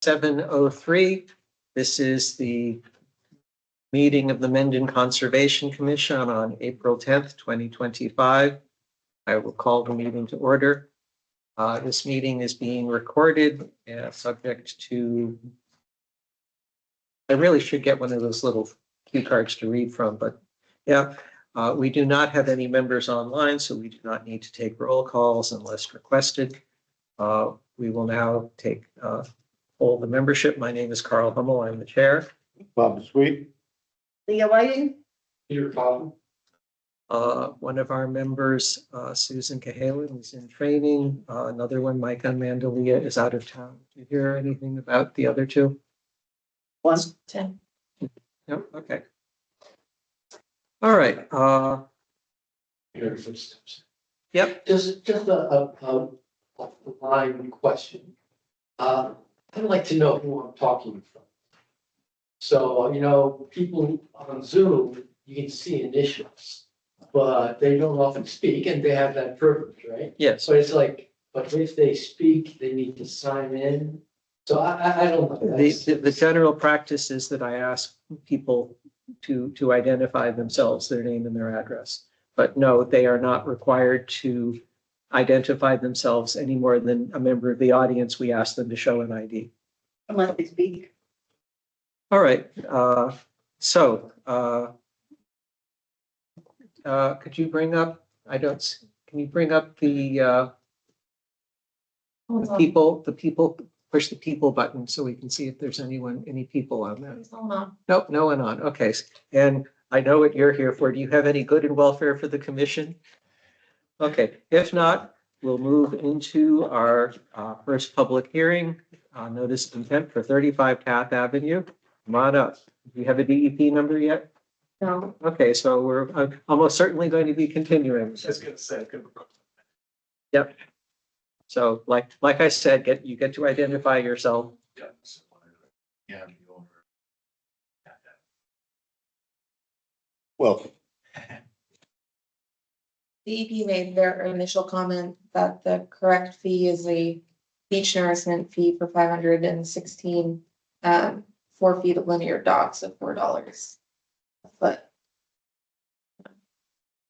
7:03. This is the meeting of the Mendon Conservation Commission on April 10th, 2025. I will call the meeting to order. This meeting is being recorded, subject to, I really should get one of those little cue cards to read from, but yeah, we do not have any members online, so we do not need to take roll calls unless requested. We will now take all the membership. My name is Carl Hummel. I'm the chair. Bob Sweet. Leah Whiting. Peter Cotton. One of our members, Susan Cahalan, is in training. Another one, Mike Mandalia, is out of town. Do you hear anything about the other two? 110. No? Okay. All right. Your footsteps. Yep. Just a line question. I'd like to know who I'm talking from. So, you know, people on Zoom, you can see initials, but they don't often speak and they have that privilege, right? Yes. So it's like, but if they speak, they need to sign in. So I don't know. The general practice is that I ask people to identify themselves, their name and their address. But no, they are not required to identify themselves any more than a member of the audience. We ask them to show an ID. Unless they speak. All right. Could you bring up, can you bring up the people, push the people button so we can see if there's any people on there. Hold on. Nope, no one on. Okay. And I know what you're here for. Do you have any good and welfare for the commission? Okay. If not, we'll move into our first public hearing. Notice of intent for 35 Taft Avenue. Come on up. Do you have a DEP number yet? No. Okay, so we're almost certainly going to be continuing. I was going to say. Yep. So like I said, you get to identify yourself. Yeah. Welcome. DEP made their initial comment that the correct fee is a beach nourishment fee for 516, 4 feet of linear docks of $4 a foot.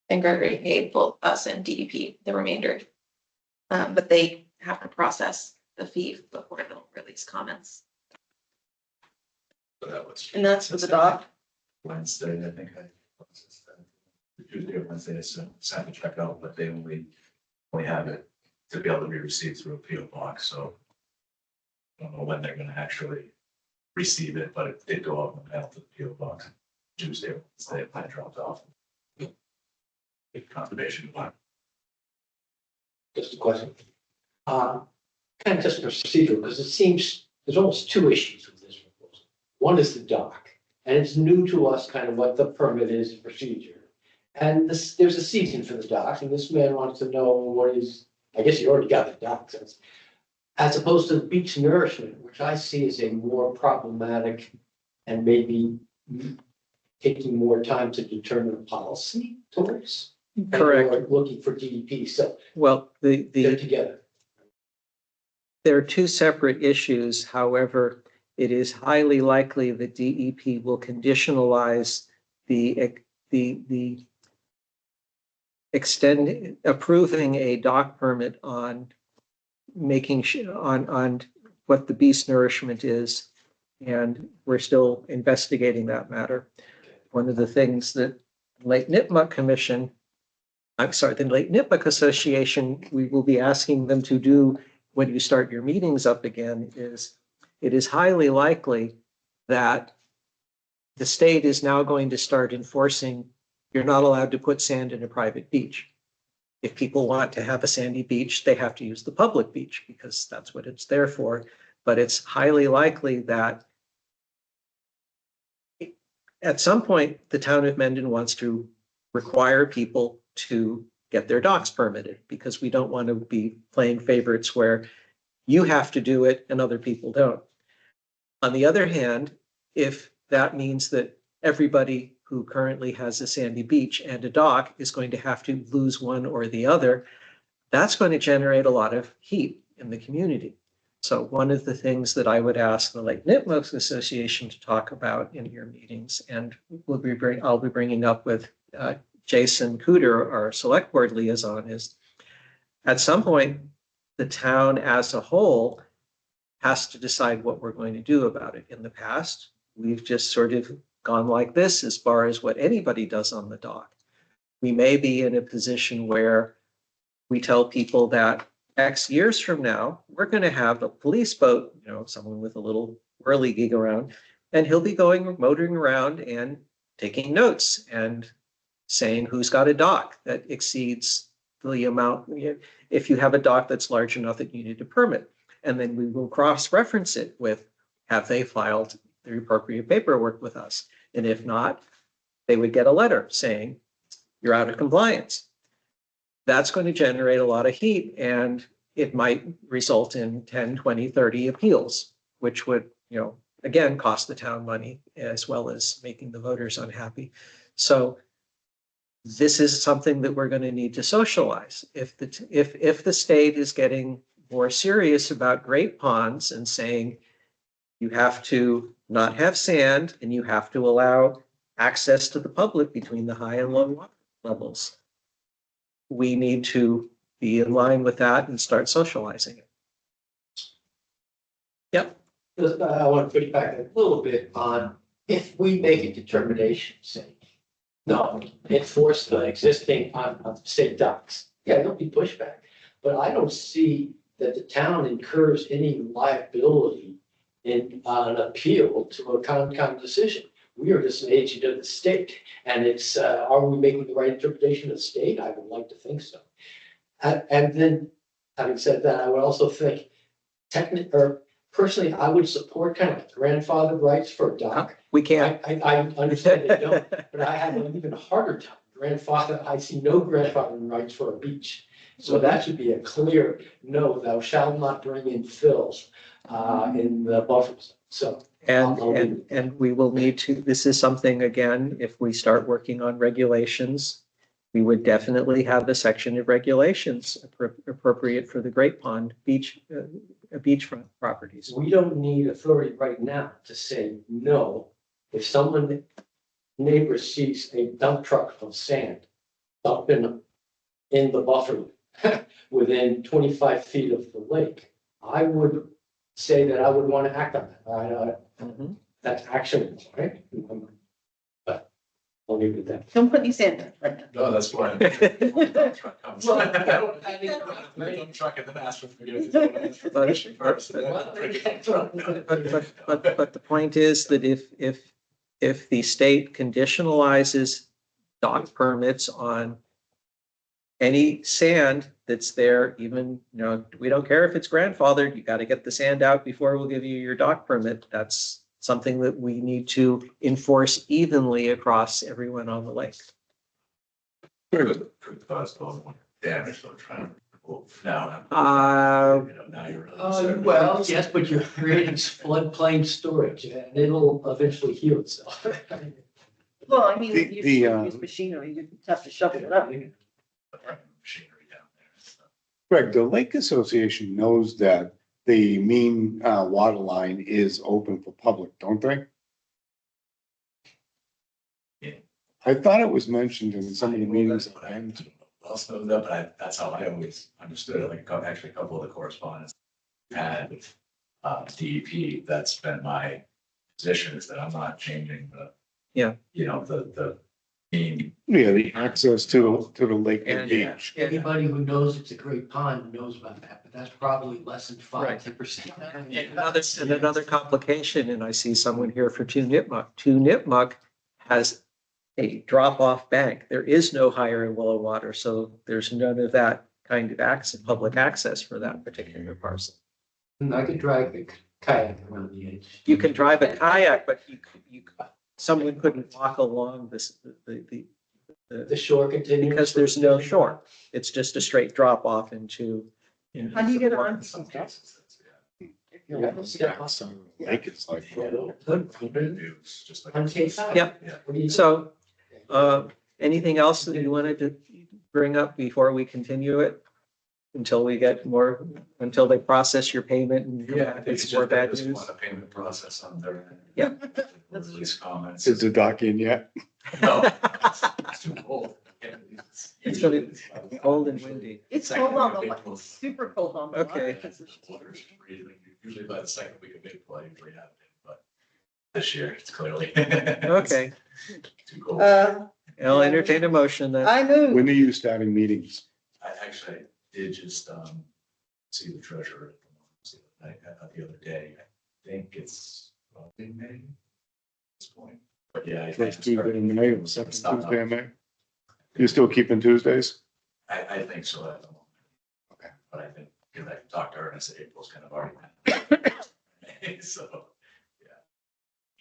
And Gregory paid both us and DEP the remainder. But they have to process the fee before they'll release comments. And that's for the dock. Wednesday, I think Tuesday or Wednesday, I sent the check out, but they only have it to be able to be received through a PO box, so I don't know when they're gonna actually receive it, but it did go out in the mail to the PO box Tuesday or Wednesday, when it dropped off. Conservation Department. Just a question. Kind of just procedural, because it seems there's almost two issues with this proposal. One is the dock, and it's new to us kind of what the permit is, procedure. And there's a season for the dock, and this man wants to know what is, I guess you already got the dock, as opposed to the beach nourishment, which I see as a more problematic and maybe taking more time to determine a policy towards. Correct. And we're looking for DEP, so Well, they're together. there are two separate issues. However, it is highly likely that DEP will conditionalize the approving a dock permit on making on what the beast nourishment is, and we're still investigating that matter. One of the things that Lake Nipmuc Commission, the Lake Nipmuc Association, we will be asking them to do when you start your meetings up again is, it is highly likely that the state is now going to start enforcing you're not allowed to put sand in a private beach. If people want to have a sandy beach, they have to use the public beach because that's what it's there for. But it's highly likely that at some point, the town of Mendon wants to require people to get their docks permitted because we don't want to be playing favorites where you have to do it and other people don't. On the other hand, if that means that everybody who currently has a sandy beach and a dock is going to have to lose one or the other, that's going to generate a lot of heat in the community. So one of the things that I would ask the Lake Nipmuc Association to talk about in your meetings, and I'll be bringing up with Jason Cooter, our select board liaison, is at some point, the town as a whole has to decide what we're going to do about it. In the past, we've just sort of gone like this as far as what anybody does on the dock. We may be in a position where we tell people that X years from now, we're going to have a police boat, you know, someone with a little whirly gig around, and he'll be motoring around and taking notes and saying who's got a dock that exceeds the amount. If you have a dock that's large enough that you need a permit, and then we will cross-reference it with, have they filed the appropriate paperwork with us? And if not, they would get a letter saying, you're out of compliance. That's going to generate a lot of heat, and it might result in 10, 20, 30 appeals, which would, you know, again, cost the town money as well as making the voters unhappy. So this is something that we're going to need to socialize. If the state is getting more serious about great ponds and saying you have to not have sand and you have to allow access to the public between the high and low water levels, we need to be in line with that and start socializing it. Yep. I want to put it back a little bit on if we make a determination, say, no, enforce the existing on state docks. Yeah, there'll be pushback, but I don't see that the town incurs any liability in an appeal to a Concom decision. We are just an agent of the state, and it's, are we making the right interpretation of the state? I would like to think so. And then, having said that, I would also think, personally, I would support kind of grandfather rights for a dock. We can't. I understand they don't, but I have an even harder time. Grandfather, I see no grandfathering rights for a beach. So that should be a clear no, thou shalt not bring in fills in the buffer zone. So. And we will need to, this is something, again, if we start working on regulations, we would definitely have a section of regulations appropriate for the Great Pond beach, beachfront properties. We don't need authority right now to say no. If someone, neighbor sees a dump truck of sand dumping in the buffer within 25 feet of the lake, I would say that I would want to act on that. That's actionable, right? But I'll leave it at that. Don't put any sand in right now. No, that's why. Truck comes. Well, Dump truck and then ask for permission first. But the point is that if the state conditionalizes dock permits on any sand that's there, even, you know, we don't care if it's grandfathered, you got to get the sand out before we'll give you your dock permit. That's something that we need to enforce evenly across everyone on the lake. Damage, so trying to move now. Now you're. Well, yes, but you're creating floodplain storage and it'll eventually heal itself. Well, I mean, The- you the, should use machinery, you have to shovel it up. Machinery down there. So. Greg, the Lake Association knows that the main water line is open for public, don't they? Yeah. I thought it was mentioned in some of the meetings. That's what I also know, but that's how I always understood it. Like actually a couple of the correspondence we've had with DEP, that's been my position, is that I'm not changing the, you know, the mean. Yeah, the access to the lake and And- beach. Anybody who knows it's a great pond knows about that, but that's probably less than Right. 5-10%. And another complication, and I see someone here for Two Nipmuc has a drop-off bank. There is no higher and lower water, so there's none of that kind of access, public access for that particular parcel. I could drive a kayak around the edge. You can drive a kayak, but someone couldn't walk along The shore continues. because there's no shore. It's just a straight drop off into. How do you get on? Some cases, Yeah, step off. So the lake is like. it's just like. Unsafe. Yeah. What do you- So, anything else that you wanted to bring up before we continue it? until we get more, until they process your payment and come Yeah, back it's with more just that bad this news. one, a payment process on their end. Yeah. Release comments. Is the dock in yet? No, it's too cold. It's gonna be cold and windy. It's Second cold on the, week of wa- April. it's super cold on the water. Okay. because of- Water's freezing. Usually by the second week of April, I usually have it, but this year it's clearly. Okay, Too cold. I'll entertain a motion then. I move. When are you starting meetings? I actually did just, see the treasurer the other day. I think it's probably May at this point. But yeah. I think First Tuesday in May or second It's not- Tuesday in May? You're still keeping Tuesdays? I think so at the moment. Okay. But I think, because I talked to her and I said April's kind of already. So,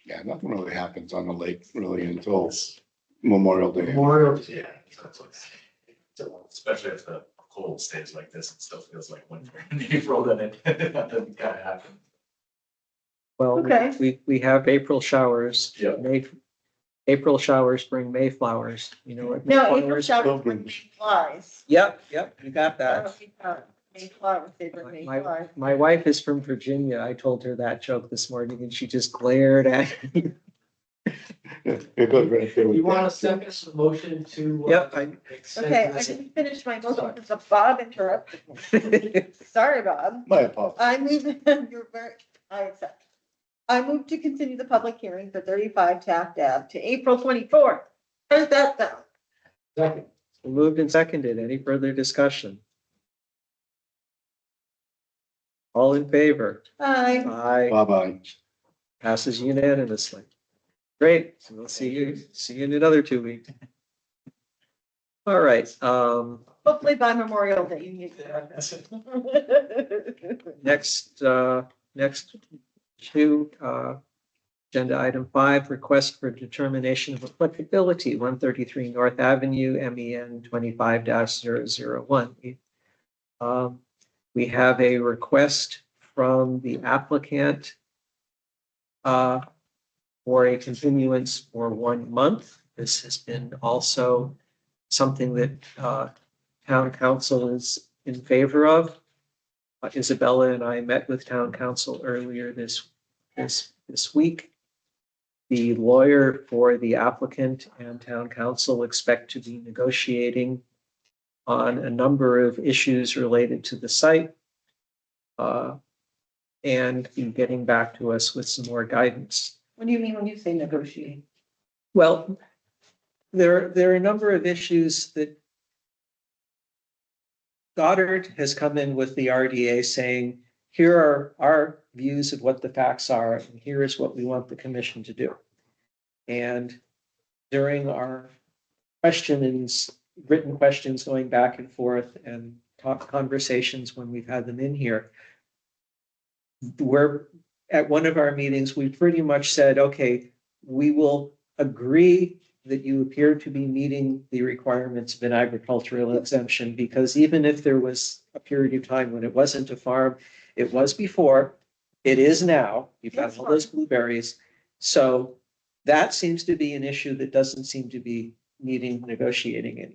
Yeah, nothing really happens on the lake really until Memorial Day. Memorial, yeah. that's what's- Especially if the cold stays like this, it still feels like winter in April, then it doesn't kind of happen. Well, Okay. we have April showers. Yep. April showers bring May flowers, you know what? No, April Flowers- showers bring May flies. Yep, you got that. May flowers, they bring May flies. My wife is from Virginia. I told her that joke this morning and she just glared at me. It goes right there with you want a that. second motion to? Yep, extend Okay, I this? didn't finish my motion because Bob interrupted me. Sorry, Bob. My apologies. I move, you're very, I accept. I move to continue the public hearing for 35 Taft Ave to April 24th. How does that sound? Second. Moved and seconded. Any further discussion? All in favor? Aye. Aye. Bye-bye. Passes unanimously. Great. So we'll see you in another 2 weeks. All right, Hopefully by Memorial Day, you need next two, agenda item 5, request for determination of applicability, 133 North Avenue, MEN 25-001. We have a request from the applicant for a continuance for 1 month. This has been also something that town council is in favor of. Isabella and I met with town council earlier this week. The lawyer for the applicant and town council expect to be negotiating on a number of issues related to the site and be getting back to us with some more guidance. What do you mean when you say negotiate? Well, there are a number of issues that Goddard has come in with the RDA saying, here are our views of what the facts are, and here is what we want the commission to do. And during our written questions going back and forth and conversations when we've had them in here, we're at one of our meetings, we pretty much said, okay, we will agree that you appear to be meeting the requirements of an agricultural exemption, because even if there was a period of time when it wasn't a farm, it was before, it is now, you've got all those blueberries. So that seems to be an issue that doesn't seem to be needing negotiating anymore.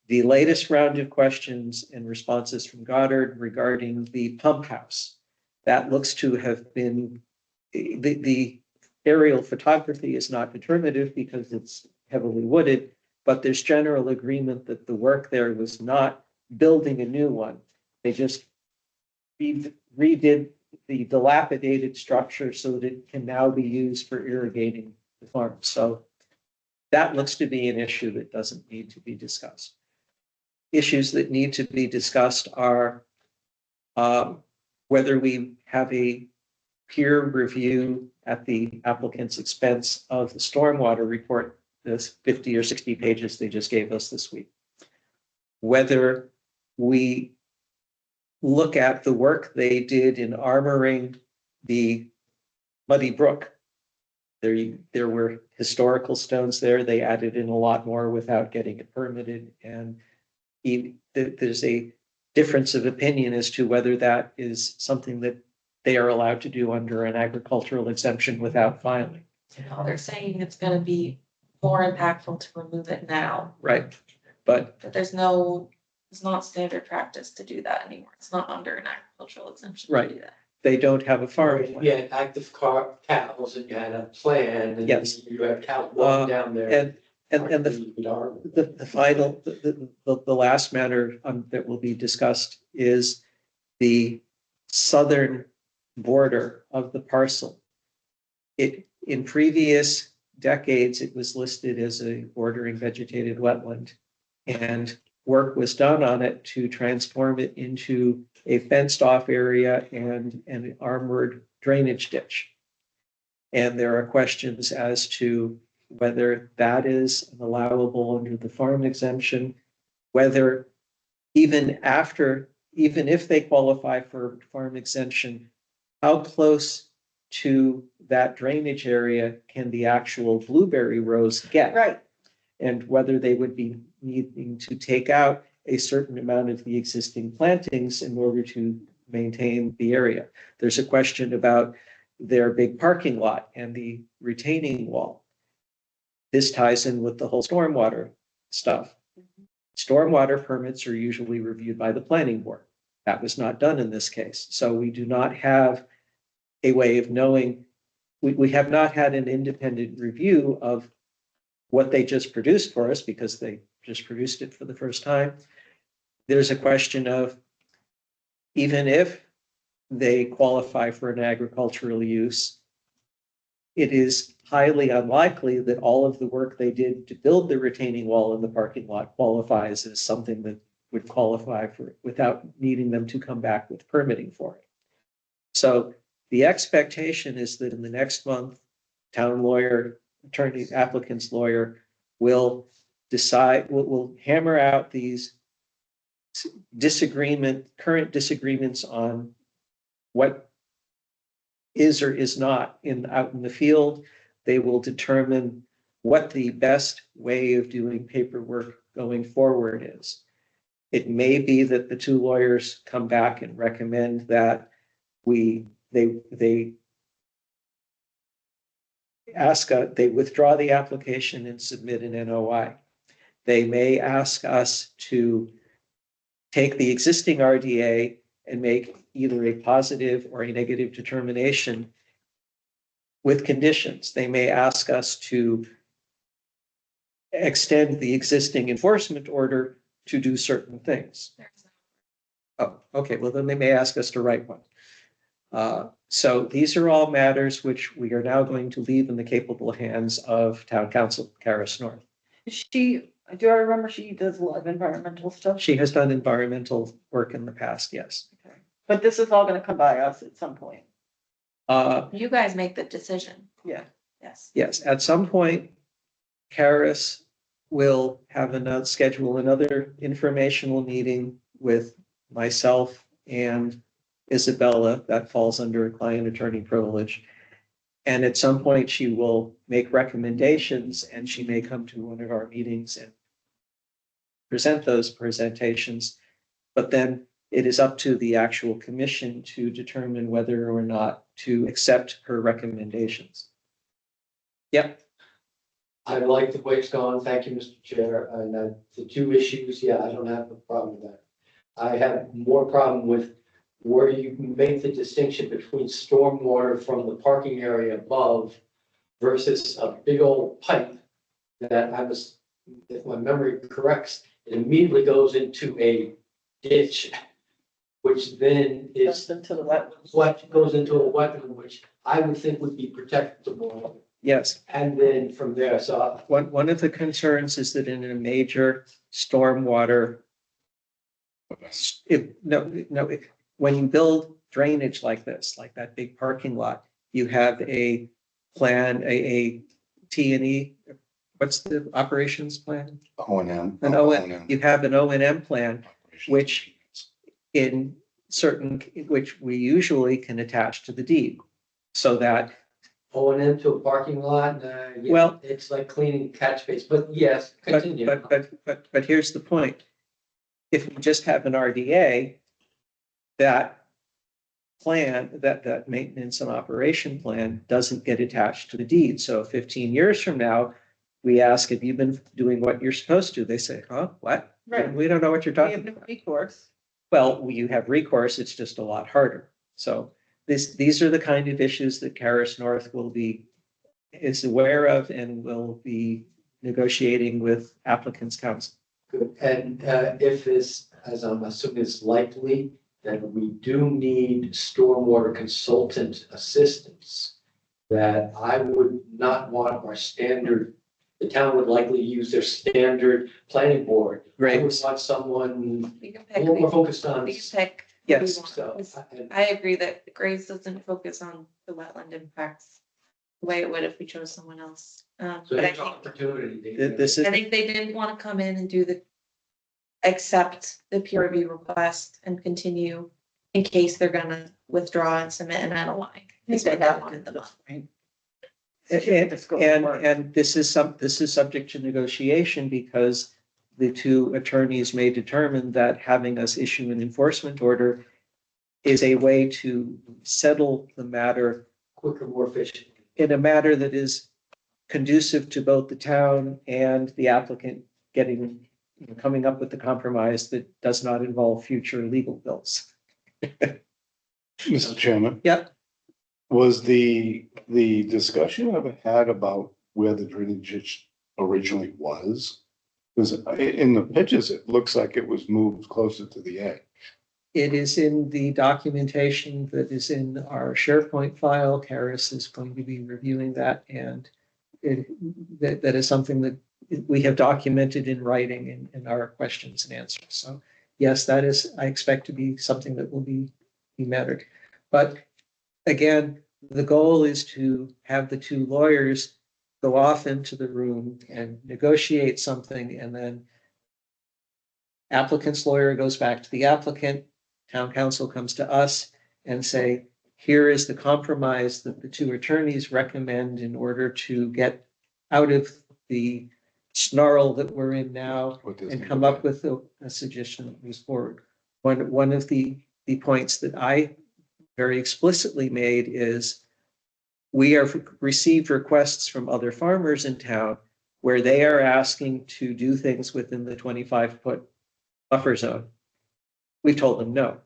The latest round of questions and responses from Goddard regarding the pump house, that looks to have been, the aerial photography is not determinative because it's heavily wooded, but there's general agreement that the work there was not building a new one. They just redid the dilapidated structure so that it can now be used for irrigating the farm. So that looks to be an issue that doesn't need to be discussed. Issues that need to be discussed are whether we have a peer review at the applicant's expense of the stormwater report, this 50 or 60 pages they just gave us this week. Whether we look at the work they did in armoring the Muddy Brook. There were historical stones there. They added in a lot more without getting it permitted. And there's a difference of opinion as to whether that is something that they are allowed to do under an agricultural exemption without filing. No, they're saying it's gonna be more impactful to remove it now, Right. But that there's no It's not standard practice to do that anymore. It's not under an agricultural exemption to Right. do that. They don't have a farm You plan. had active cows and you had a plan and Yes. you had cows walking down there. And the final, the last matter that will be discussed is the southern border of the parcel. In previous decades, it was listed as a bordering vegetated wetland. And work was done on it to transform it into a fenced off area and an armored drainage ditch. And there are questions as to whether that is allowable under the farm exemption, whether even if they qualify for farm exemption, how close to that drainage area can the actual blueberry rows get? Right. And whether they would be needing to take out a certain amount of the existing plantings in order to maintain the area. There's a question about their big parking lot and the retaining wall. This ties in with the whole stormwater stuff. Stormwater permits are usually reviewed by the planning board. That was not done in this case. So we do not have a way of knowing, we have not had an independent review of what they just produced for us because they just produced it for the first time. There's a question of, even if they qualify for an agricultural use, it is highly unlikely that all of the work they did to build the retaining wall in the parking lot qualifies as something that would qualify for it without needing them to come back with permitting for it. So the expectation is that in the next month, town lawyer, attorney, applicant's lawyer will decide, will hammer out these current disagreements on what is or is not out in the field. They will determine what the best way of doing paperwork going forward is. It may be that the two lawyers come back and recommend that they withdraw the application and submit an NOI. They may ask us to take the existing RDA and make either a positive or a negative determination with conditions. They may ask us to extend the existing enforcement order to do certain things. Oh, okay. Well, then they may ask us to write one. So these are all matters which we are now going to leave in the capable hands of Town Council Karis North. Do I remember she does a lot of environmental stuff? She has done environmental work in the past, yes. Okay. But this is all gonna come by us at some point. You guys make the decision. Yeah. Yes. Yes, at some point, Karis will schedule another informational meeting with myself and Isabella. That falls under client attorney privilege. And at some point, she will make recommendations and she may come to one of our meetings and present those presentations. But then it is up to the actual commission to determine whether or not to accept her recommendations. Yep. I like the way it's gone. Thank you, Mr. Chair. And the two issues, yeah, I don't have a problem with that. I have more problem with where you make the distinction between stormwater from the parking area above versus a big old pipe that if my memory corrects, it immediately goes into a ditch, which then is Just into the wetlands. what goes into a wetland, which I would think would be protectable. Yes. And then from there, so One of the concerns is that in a major stormwater, when you build drainage like this, like that big parking lot, you have a plan, a T&E, what's the operations plan? O&M. You have an O&M plan, which which we usually can attach to the deed. So that, O&M to a parking lot, yeah, Well- it's like cleaning catch base, but yes, continue. but here's the point. If we just have an RDA, that plan, that maintenance and operation plan doesn't get attached to the deed. So 15 years from now, we ask, have you been doing what you're supposed to? They say, huh, what? Right. We don't know what you're We have talking no about. recourse. Well, you have recourse, it's just a lot harder. So these are the kind of issues that Caris North is aware of and will be negotiating with applicants council. Good. And if this, as I'm assuming is likely, then we do need stormwater consultant assistance. That I would not want our standard, the town would likely use their standard planning board. I would Great. want someone We can a pick, little more focused on we can pick. who we Yes. want. stuff. And I agree that Grace doesn't focus on the wetland impacts the way it would if we chose someone else. So But I there's think, opportunity. This is, I think they didn't want to come in and accept the peer review request and continue in case they're gonna withdraw and submit an NOI. Is what they wanted them on. and this is subject to negotiation because the two attorneys may determine that having us issue an enforcement order is a way to settle the matter Quicker, more efficient. in a matter that is conducive to both the town and the applicant coming up with the compromise that does not involve future legal bills. Mr. Chairman, Yep, was the discussion ever had about where the drainage originally was? Because in the pictures, it looks like it was moved closer to the edge. it is in the documentation that is in our SharePoint file. Karis is going to be reviewing that, and that is something that we have documented in writing in our questions and answers. So yes, that is, I expect to be something that will be mattered. But again, the goal is to have the two lawyers go off into the room and negotiate something, and then applicant's lawyer goes back to the applicant, town council comes to us and say, here is the compromise that the two attorneys recommend in order to get out of the snarl that we're in now and come up with a suggestion that moves forward. One of the points that I very explicitly made is we have received requests from other farmers in town where they are asking to do things within the 25-foot buffer zone. We told them no.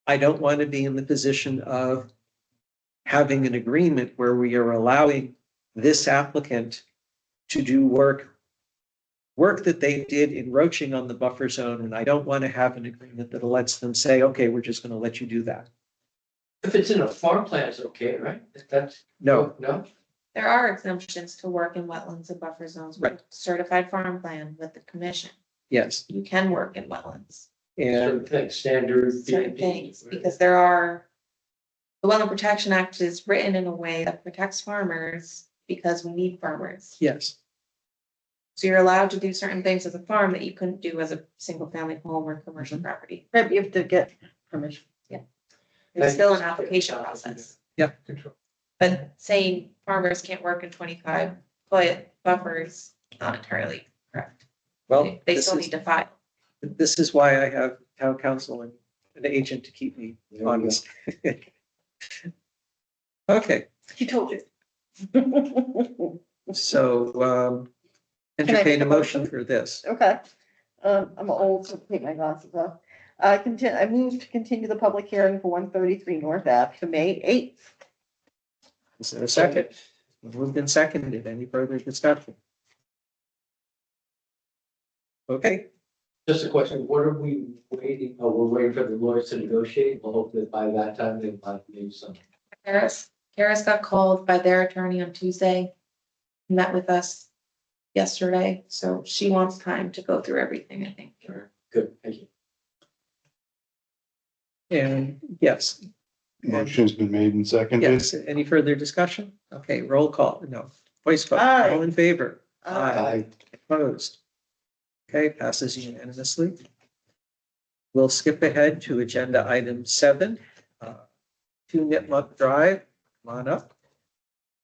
I don't want to be in the position of having an agreement where we are allowing this applicant to do work that they did encroaching on the buffer zone, and I don't want to have an agreement that lets them say, okay, we're just going to let you do that. If it's in a farm plan, it's okay, right? That's. No, No? There are exemptions to work in wetlands and buffer zones with Right. certified farm plan with the commission. yes, You can work in wetlands, Certain and things, standard. certain things, because there are. The Wetland Protection Act is written in a way that protects farmers because we need farmers. yes, So you're allowed to do certain things as a farm that you couldn't do as a single family home or commercial property. Maybe you have to get permission. There's still an application process. Control. But saying farmers can't work in 25-foot buffers, not entirely correct. well, They this still is, need to file. this is why I have town council and an agent to keep me There we go. honest. Okay, He told you. so I make entertain a a motion motion? for this. Okay, I'm old, so take my glasses off. I move to continue the public hearing for 133 North Ave to May 8th. Is there a second? Moved and seconded. Any further discussion? Okay, Just a question, what are we waiting, oh, we're waiting for the lawyers to negotiate, we'll hope that by that time they might maybe some. Karis got called by their attorney on Tuesday, met with us yesterday, so she wants time to go through everything, I think. Good, thank you. and yes, Motion's been made and seconded. yes. Any further discussion? Okay, roll call. No, voice vote. Aye. All in favor? Aye. Opposed? Okay, passes unanimously. We'll skip ahead to agenda item 7. 2 Nipmuc Drive, come on up.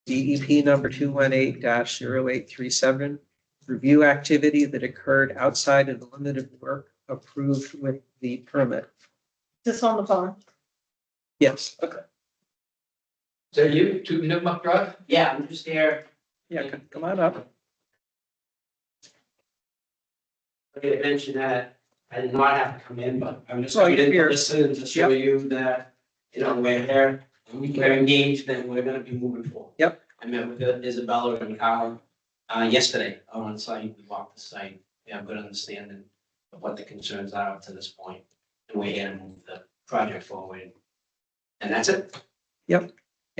DEP number 218-0837, review activity that occurred outside of the limit of work approved with the permit. Just on the phone. Yes, okay. Is that you, to Nipmuc Drive? Yeah, I'm just here. Yeah, come on up. I mentioned that I did not have to come in, but I'm just Well, coming in to you're- listen to show you that, you know, we're here. We're engaged and we're gonna be moving forward. Yep. I met with Isabella and Kyle, yesterday on site. We walked the site. We have a good understanding of what the concerns are up to this point. And we're here to move the project forward. And that's it.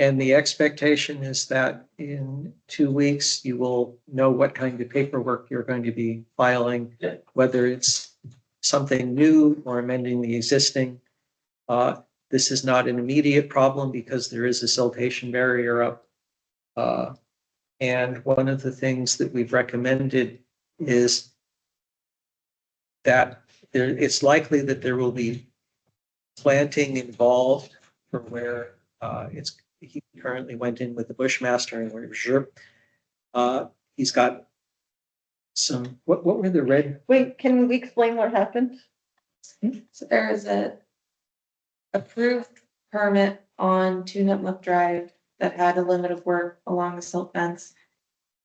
And the expectation is that in 2 weeks, you will know what kind of paperwork you're going to be filing, Yeah. whether it's something new or amending the existing. This is not an immediate problem because there is a siltation barrier up. And one of the things that we've recommended is that it's likely that there will be planting involved for where he currently went in with the Bushmaster and we're sure. He's got some, what were the red? Wait, can we explain what happened? So there is a approved permit on Two Nutmeg Drive that had a limit of work along the silt fence.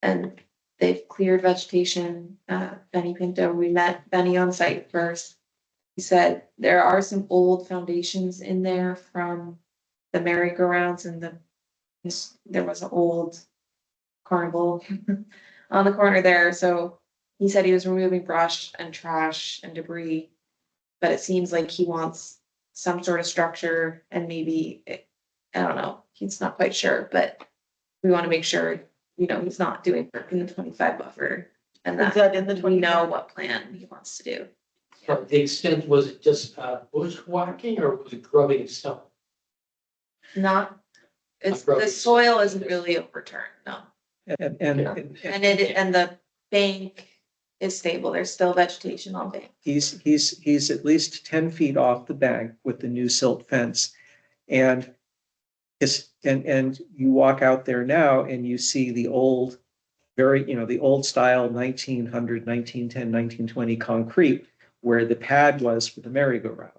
And they've cleared vegetation. Benny Pinto, we met Benny on site first. He said there are some old foundations in there from the merry-go-rounds and there was an old carnival on the corner there. So he said he was removing brush and trash and debris. But it seems like he wants some sort of structure and maybe, I don't know, he's not quite sure, but we want to make sure, you know, he's not doing work in the 25 buffer and Is that that in the we 20? know what plan he wants to do. So the extent, was it just bushwhacking or was it grubbing and stone? Not, it's, Not broken. the soil isn't really overturned, no. And And the bank is stable. There's still vegetation on bank. he's at least 10 feet off the bank with the new silt fence. And and you walk out there now and you see the old, the old style 1900, 1910, 1920 concrete where the pad was for the merry-go-round.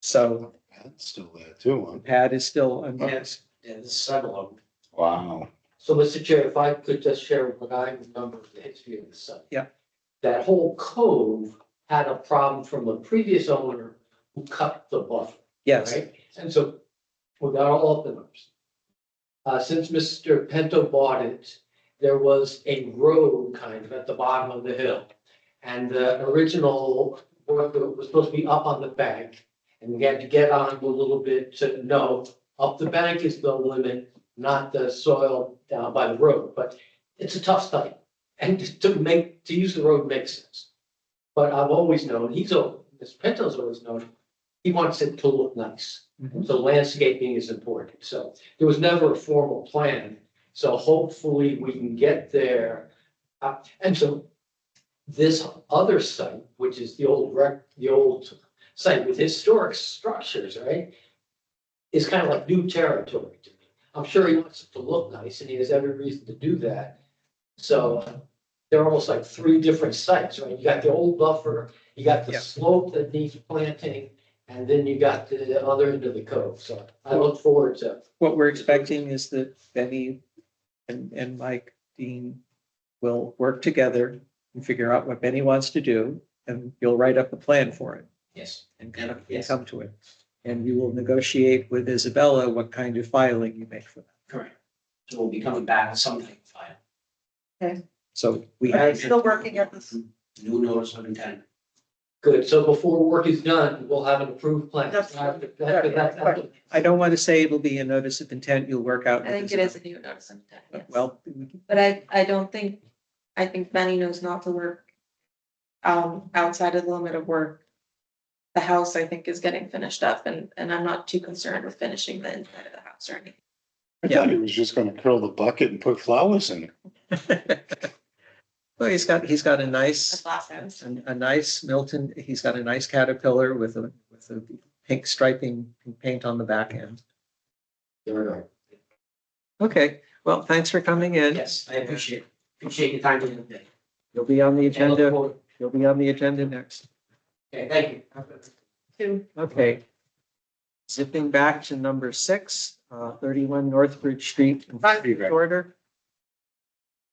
So That's still there too, the huh? pad is still unused. There's several of them. Wow. So, Mr. Chair, if I could just share what I remember of the history of the site. Yeah. That whole cove had a problem from a previous owner who cut the buffer. Yes, Right? And so we got all up in arms. Since Mr. Pinto bought it, there was a road kind of at the bottom of the hill. And the original worker was supposed to be up on the bank. And we had to get on a little bit to know, up the bank is the limit, not the soil down by the road. But it's a tough site. And to use the road makes sense. But I've always known, Mr. Pinto's always known, he wants it to look nice. Mhm. So landscaping is important. So there was never a formal plan. So hopefully we can get there. And so this other site, which is the old site with historic structures, right? Is kind of like new territory to me. I'm sure he wants it to look nice and he has every reason to do that. So they're almost like three different sites, right? You got the old buffer, you got the Yeah. slope that needs planting, and then you got the other end of the cove. So I look forward to. what we're expecting is that Benny and Mike Dean will work together and figure out what Benny wants to do, and you'll write up a plan for it Yes. and Yes. come to it. And you will negotiate with Isabella what kind of filing you make for that. Correct. So we'll be coming back with something file. So we Are you have, still working at this? New notice of intent. Good. So before work is done, we'll have an approved plan. That's- That's- I don't want to say it'll be a notice of intent, you'll work out. I think it is a new notice of intent, yes. Well, But I don't think, I think Benny knows not to work outside of the limit of work. The house, I think, is getting finished up and I'm not too concerned with finishing the inside of the house or anything. I thought he was just gonna curl the bucket and put flowers in it. well, he's got a The nice, glass house. a nice Milton, he's got a nice Caterpillar with a pink striping paint on the back end. There we go. Okay, well, thanks for coming in. Yes, I appreciate your time today. You'll be on the I look agenda, forward- you'll be on the agenda next. Okay, thank you. Two. Okay. Zipping back to number 6, 31 Northbridge Street in Right. order.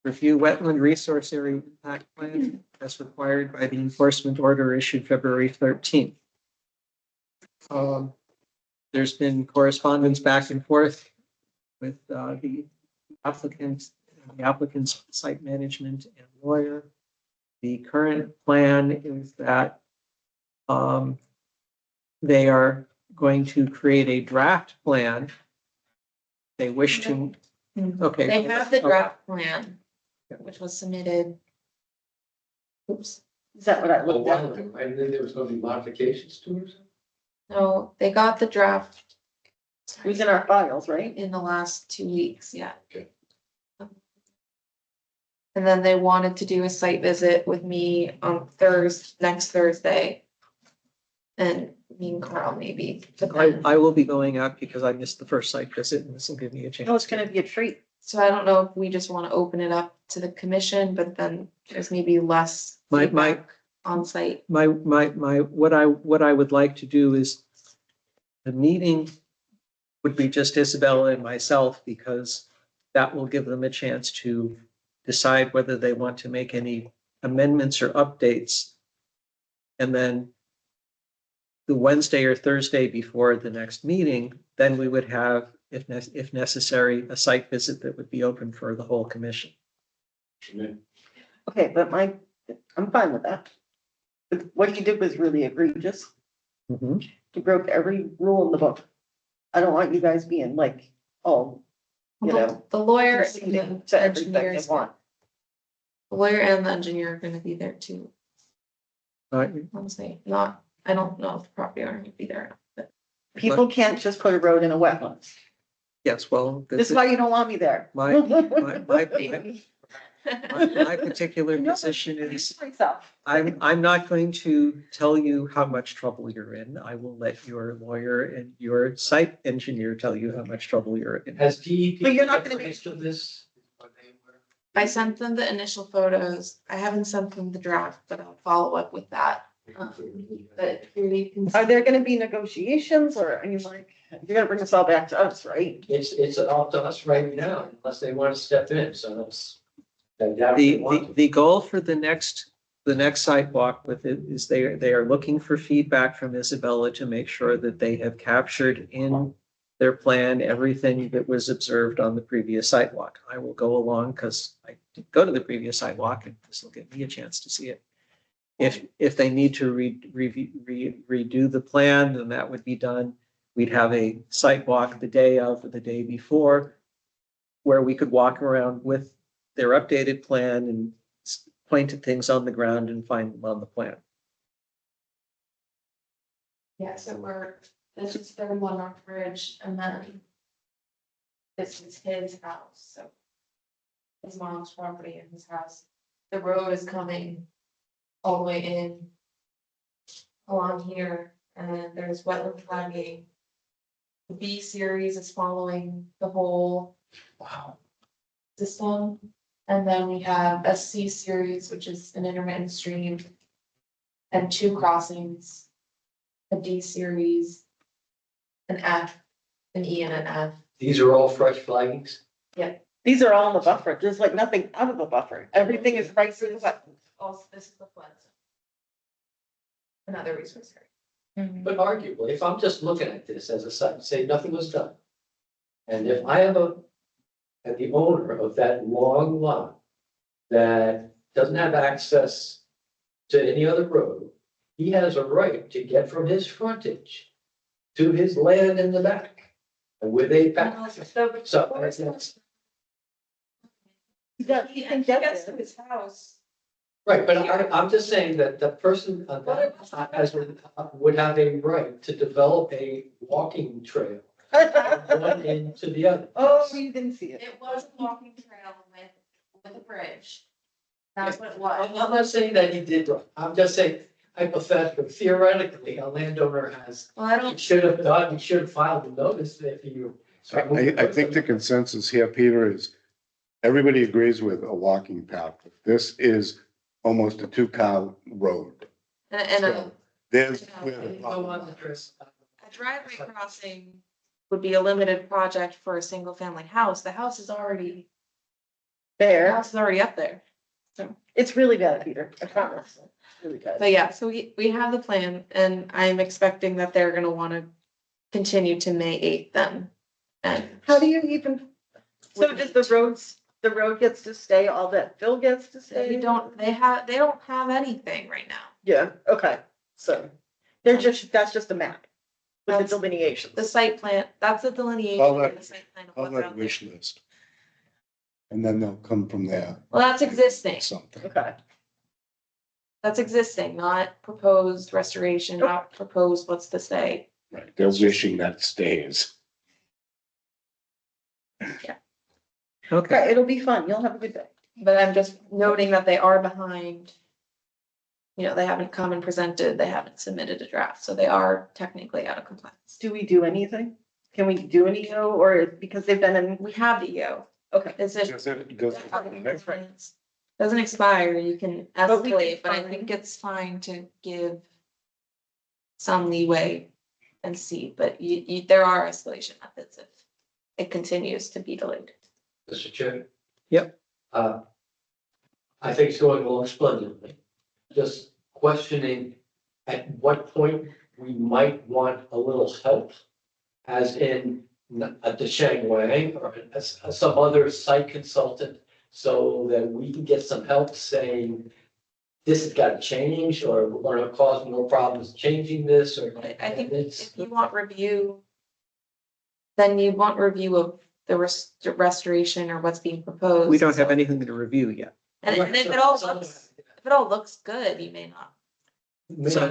Review wetland resource area impact plan as required by the enforcement order issued February 13th. There's been correspondence back and forth with the applicant's site management and lawyer. The current plan is that they are going to create a draft plan. They wish to, okay. They have the draft plan, which was submitted. Oops, Is that what I A looked while at? ago, I didn't think there was gonna be modifications to it or something. no, they got the draft It was in our files, right? in the last 2 weeks, yeah. Okay. And then they wanted to do a site visit with me on next Thursday. And me and Carl maybe. I will be going out because I missed the first site visit and this will give me a chance. No, it's gonna be a treat. So I don't know if we just want to open it up to the commission, but then there's maybe less My- feedback on site. What I would like to do is the meeting would be just Isabella and myself because that will give them a chance to decide whether they want to make any amendments or updates. And then the Wednesday or Thursday before the next meeting, then we would have, if necessary, a site visit that would be open for the whole commission. Okay, but I'm fine with that. But what he did was really egregious. He broke every rule in the book. I don't want you guys being like, oh, you know, The lawyer and conceding the to everything they engineers, want. the lawyer and the engineer are gonna be there too. Uh, Honestly, not, I don't know if the property owner would be there, but People can't just put a road in a wetland. Yes, well. This is why you don't want me there. My particular position is, Myself. I'm not going to tell you how much trouble you're in. I will let your lawyer and your site engineer tell you how much trouble you're in. Has DEP? But you're not gonna be- To this? I sent them the initial photos. I haven't sent them the draft, but I'll follow up with that. But here you can Are see, there gonna be negotiations or, I mean, like, you're gonna bring this all back to us, right? It's up to us right now, unless they want to step in, so that's. I doubt if they want to. The goal for the next sidewalk with it is they are looking for feedback from Isabella to make sure that they have captured in their plan everything that was observed on the previous sidewalk. I will go along because I did go to the previous sidewalk and this will give me a chance to see it. If they need to redo the plan, then that would be done. We'd have a sidewalk the day of or the day before where we could walk around with their updated plan and point at things on the ground and find them on the plan. yeah, so this is 31 North Ridge and then this is his house, so his mom's property and his house. The road is coming all the way in along here, and then there's wetland flagging. The B series is following the whole system, and then we have a C series, which is an intermittent stream, and 2 crossings, a D series, an F, an E, and an F. These are all fresh flaggings. These are all in the buffer. There's like nothing out of the buffer. Everything is right through the wetland. Also, this is the flood zone. Another resource area. But arguably, if I'm just looking at this as a site, say nothing was done. And if I am the owner of that long lot that doesn't have access to any other road, he has a right to get from his frontage to his land in the back. And with a back. So, He does, he can get gets to there. his house. right, but I'm just saying that the person would have a right to develop a walking trail from one end to the other. Oh, you didn't see it. It was a walking trail with a bridge. That's what it I'm was. not saying that he did wrong. I'm just saying hypothetically, theoretically, a landowner has, Well, I he don't, should have done, he should have filed a notice if you. I think the consensus here, Peter, is everybody agrees with a walking path. This is almost a 2-car road. and a There's where the Go problem on, lies. Chris. a driveway crossing would be a limited project for a single family house. The house is already The There, house is already up there. it's really bad, Peter, I promise. It's really bad. But yeah, so we have the plan and I'm expecting that they're gonna wanna continue to May 8th then. And How do you even, so does the road gets to stay, all that fill gets to stay? they don't have anything right now. Yeah, okay, so, that's just a map with the That's delineations. The site plan, that's the delineation All that- and the site plan of Call what's that out there. wish list. And then they'll come from there, Well, that's existing. something. Okay, That's existing, not proposed restoration, not proposed what's to stay. Right, they're wishing that stays. Okay, okay, it'll be fun, you'll have a good day. But I'm just noting that they are behind. You know, they haven't come and presented, they haven't submitted a draft, so they are technically out of compliance. Do we do anything? Can we do any, or because they've been in, We have the EO. okay, It's just. Does Doesn't expire, you can But we can escalate, but I fine. think it's fine to give some leeway and see, but there are escalation methods if it continues to be delayed. Mr. Chairman? Yep. I think it's going along splendidly. Just questioning at what point we might want a little help, as in a Desheng Wang or some other site consultant, so that we can get some help saying, this has got to change, or we're going to cause more problems changing this, or. I think if you want review, then you want review of the restoration or what's being proposed. we don't have so- anything to review yet. And if it all looks good, you may not.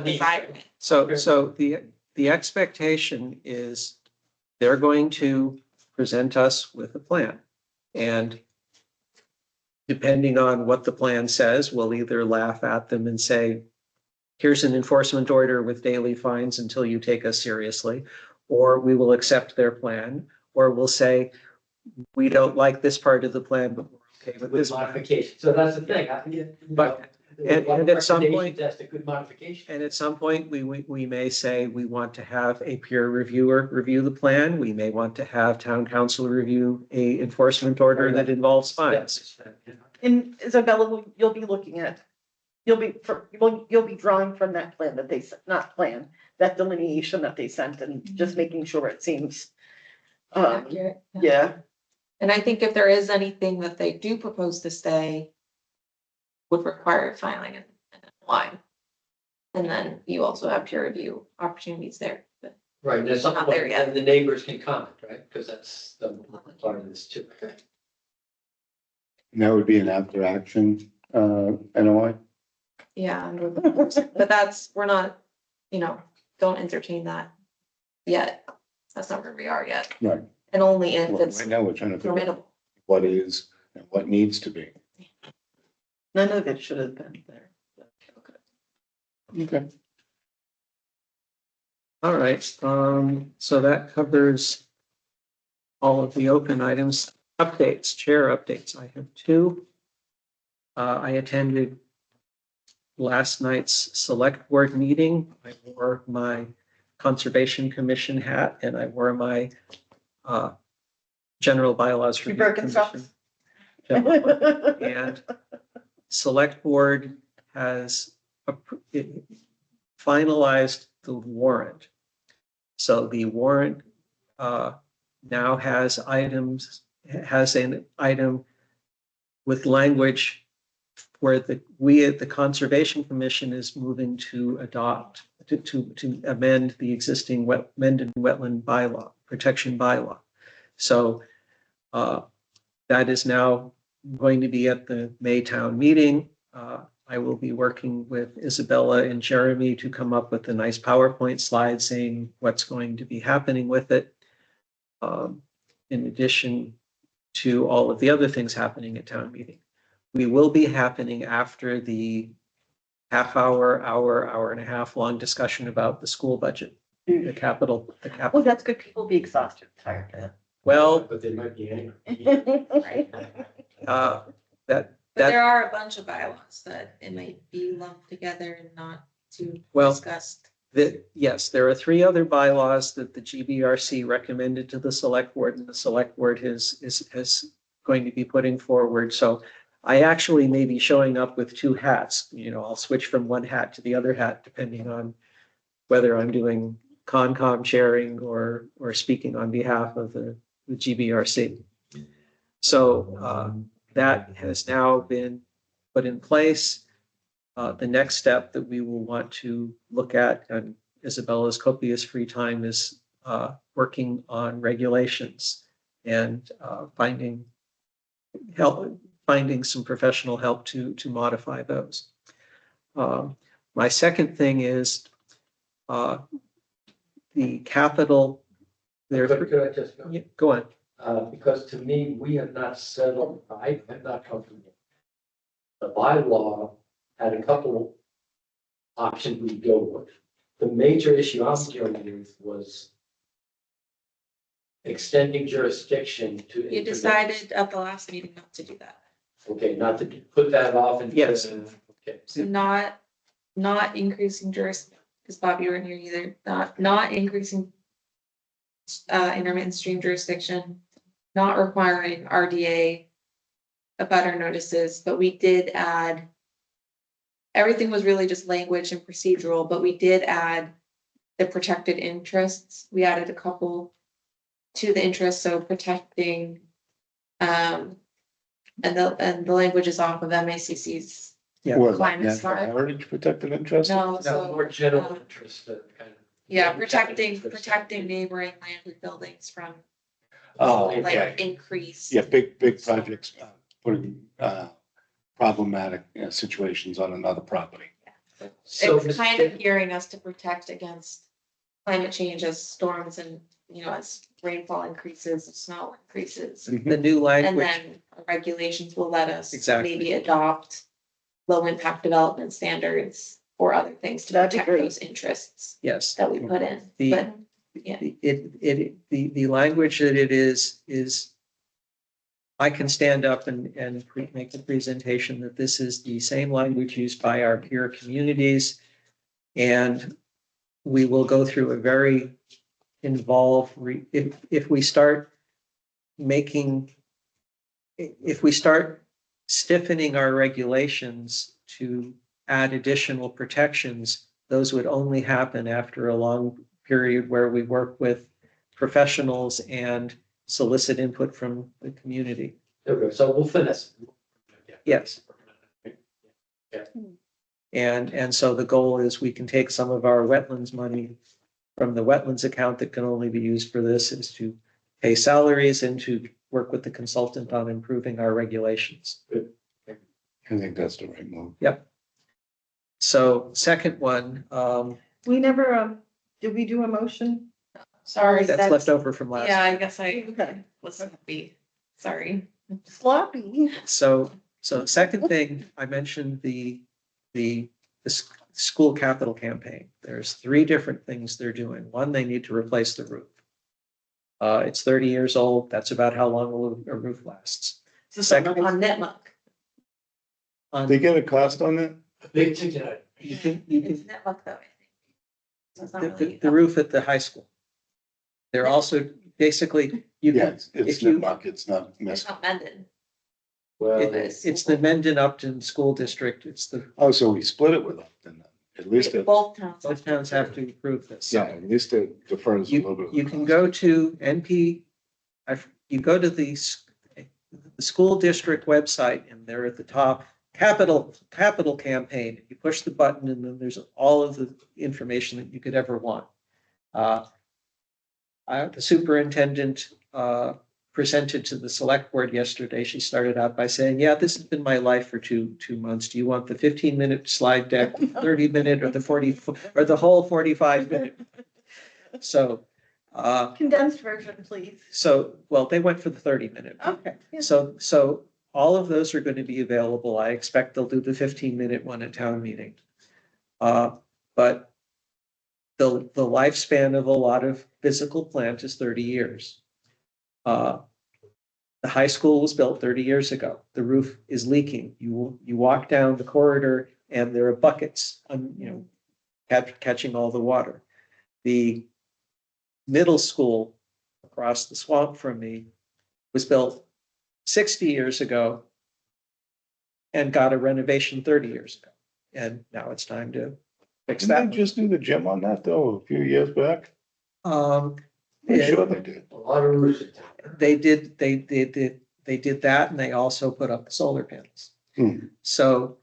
Desire it. So the expectation is they're going to present us with a plan. And depending on what the plan says, we'll either laugh at them and say, here's an enforcement order with daily fines until you take us seriously. Or we will accept their plan, or we'll say, we don't like this part of the plan, but we're okay with With this plan. modification, so that's the thing. But- and at some point- That's a good modification. And at some point, we may say we want to have a peer reviewer review the plan. We may want to have town council review a enforcement order that involves fines. and Isabella, you'll be looking at, you'll be drawing from that plan that they, not plan, that delineation that they sent and just making sure it seems. Accurate. Yeah, And I think if there is anything that they do propose to stay, would require filing in line. And then you also have peer review opportunities there, but Right, and there's something, Not there yet. and the neighbors can comment, right? Because that's the part of this too. And that would be an after action, NOI. yeah, but we're not, don't entertain that yet. That's not where we are yet. Right. And only if Well, it's right now, we're trying to figure out permittable. what is and what needs to be. none of it should have been there. Okay. All right, so that covers all of the open items. Updates, chair updates. I have two. I attended last night's select board meeting. I wore my Conservation Commission hat and I wore my general bylaws. You Review broken Commission. socks? And select board has finalized the warrant. So the warrant now has an item with language where we at the Conservation Commission is moving to adopt, to amend the existing Mendon wetland bylaw, protection bylaw. So that is now going to be at the May town meeting. I will be working with Isabella and Jeremy to come up with a nice PowerPoint slide saying what's going to be happening with it. In addition to all of the other things happening at town meeting. We will be happening after the hour and a half long discussion about the school budget, the capital. Oh, that's good. People will be exhausted, tired. Well, But they might be angry. that, But there are a bunch of bylaws that it might be lumped together and not too Well, discussed. yes, there are three other bylaws that the GBRC recommended to the select board, and the select board has going to be putting forward. So I actually may be showing up with two hats. I'll switch from one hat to the other hat depending on whether I'm doing Concom chairing or speaking on behalf of the GBRC. So that has now been put in place. The next step that we will want to look at, and Isabella's copious free time, is working on regulations and finding some professional help to modify those. My second thing is the capital. Could I just go? Yeah, go on. Because to me, we have not settled, I have not come to it. The bylaw had a couple options we go with. The major issue I'm dealing with was extending jurisdiction to. You decided at the last meeting not to do that. Okay, not to put that off and. Yes. Okay. So not increasing because Bob, you weren't here either, not increasing intermittent stream jurisdiction, not requiring RDA abutter notices, but we did add, everything was really just language and procedural, but we did add the protected interests. We added a couple to the interests, so protecting, and the language is off of MACC's. Yeah. Was Climate natural smart. heritage protected interest? No, Now, so. more general interest that kind of. Yeah, protecting neighboring land and buildings from Oh, like okay. increase. Yeah, big projects, putting, problematic situations on another property. So, It's kind of gearing us to protect against climate change as storms and, as rainfall increases, snow increases. The new And language. then regulations will let us Exactly. maybe adopt low impact development standards or other things to That'd be protect great. those interests Yes. that we put in. The- But yeah. The language that it is I can stand up and make the presentation that this is the same language used by our peer communities. And we will go through a very involved, if we start stiffening our regulations to add additional protections, those would only happen after a long period where we work with professionals and solicit input from the community. there we go. So we'll finish. Yes. And so the goal is we can take some of our wetlands money from the wetlands account that can only be used for this, is to pay salaries and to work with the consultant on improving our regulations. I think that's the right move. So second one, We never, did we do a motion? Sorry, that's left over from last. Yeah, I guess I Okay. was happy. Sorry. Sloppy. So second thing, I mentioned the school capital campaign. There's 3 different things they're doing. One, they need to replace the roof. It's 30 years old. That's about how long a roof lasts. So Second- on Nitmuc. They get a cost on that? Big ticket item. You can It's Nitmuc though, I think. So it's not really. the roof at the high school. They're also basically, you Yeah, can, it's if you, not, it's not It's messed. not Mendon. Well, it's the Mendon Upton School District. It's the, Oh, so we split it with them, then. At least, Both towns. both towns have to approve this. yeah, at least it defers a little bit. You can go to you go to the school district website and they're at the top, capital campaign. You push the button and then there's all of the information that you could ever want. The superintendent presented to the select board yesterday. She started out by saying, yeah, this has been my life for two months. Do you want the 15-minute slide deck, 30-minute, or the whole 45-minute? So, Condensed version, please. well, they went for the 30-minute. Okay. yeah. So all of those are going to be available. I expect they'll do the 15-minute one at town meeting. But the lifespan of a lot of physical plant is 30 years. The high school was built 30 years ago. The roof is leaking. You walk down the corridor and there are buckets, catching all the water. The middle school across the swamp from me was built 60 years ago and got a renovation 30 years ago. And now it's time to fix Didn't that. they just do the gym on that though, a few years back? Um, I'm Yeah. sure they did. A lot of roofs in town. they did that, and they also put up the solar panels. Hmm. So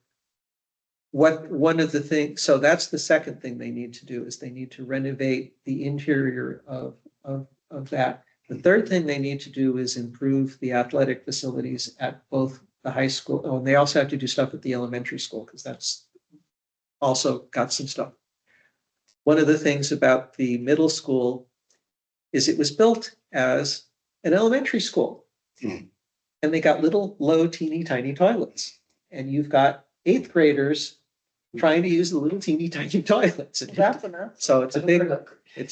one of the things, so that's the second thing they need to do, is they need to renovate the interior of that. The third thing they need to do is improve the athletic facilities at both the high school. Oh, and they also have to do stuff at the elementary school, because that's also got some stuff. One of the things about the middle school is it was built as an elementary school. Hmm. And they got little, low, teeny tiny toilets. And you've got eighth graders trying to use the little teeny tiny toilets. That's enough. So it's